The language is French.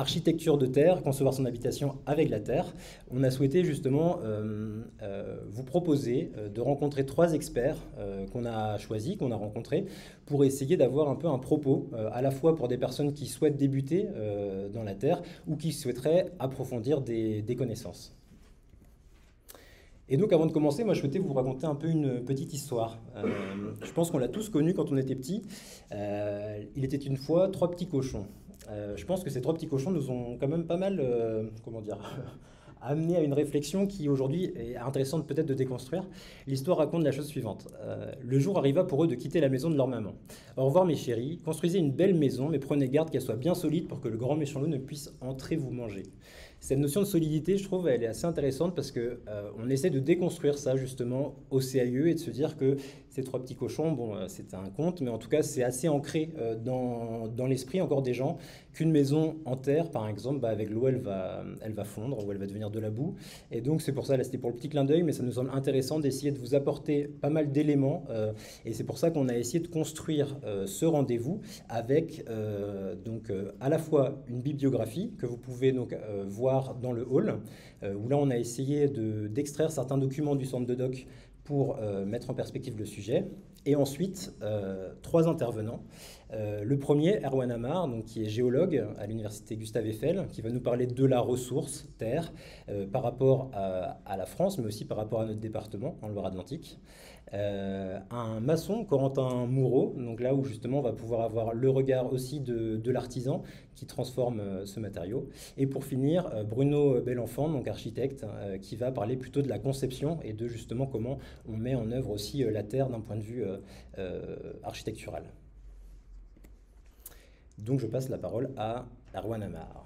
architecture de terre, concevoir son habitation avec la terre, on a souhaité justement vous proposer de rencontrer 3 experts qu'on a choisis, qu'on a rencontrés, pour essayer d'avoir un peu un propos, à la fois pour des personnes qui souhaitent débuter dans la terre ou qui souhaiteraient approfondir des connaissances. Et donc avant de commencer, moi je souhaitais vous raconter un peu une petite histoire. Je pense qu'on l'a tous connu quand on était petit. Il était une fois 3 petits cochons. Je pense que ces 3 petits cochons nous ont quand même pas mal, comment dire, amené à une réflexion qui aujourd'hui est intéressante peut-être de déconstruire. L'histoire raconte la chose suivante. Le jour arriva pour eux de quitter la maison de leur maman. Au revoir mes chéris, construisez une belle maison, mais prenez garde qu'elle soit bien solide pour que le grand méchant loup ne puisse entrer vous manger. Cette notion de solidité, je trouve, elle est assez intéressante parce que on essaie de déconstruire ça justement au CAIE et de se dire que ces 3 petits cochons, bon, c'est un conte, mais en tout cas, c'est assez ancré dans l'esprit encore des gens qu'une maison en terre, par exemple, bah, avec l'eau, elle va fondre ou elle va devenir de la boue. Et donc, c'est pour ça, là, c'était pour le petit clin d'œil, mais ça nous semble intéressant d'essayer de vous apporter pas mal d'éléments. Et c'est pour ça qu'on a essayé de construire ce rendez-vous avec à la fois une bibliographie que vous pouvez donc voir dans le hall, où là, on a essayé d'extraire certains documents du centre de doc pour mettre en perspective le sujet. Et ensuite, 3 intervenants. Le premier, Erwan Amar, donc, qui est géologue à l'université Gustave Eiffel, qui va nous parler de la ressource terre par rapport à la France, mais aussi par rapport à notre département, en Loire-Atlantique. Un maçon, Corentin Moureau, donc là où justement on va pouvoir avoir le regard aussi de l'artisan qui transforme ce matériau. Et pour finir, Bruno Belenfant, donc architecte, qui va parler plutôt de la conception et de justement comment on met en œuvre aussi la terre d'un point de vue architectural. Donc je passe la parole à Erwan Amar.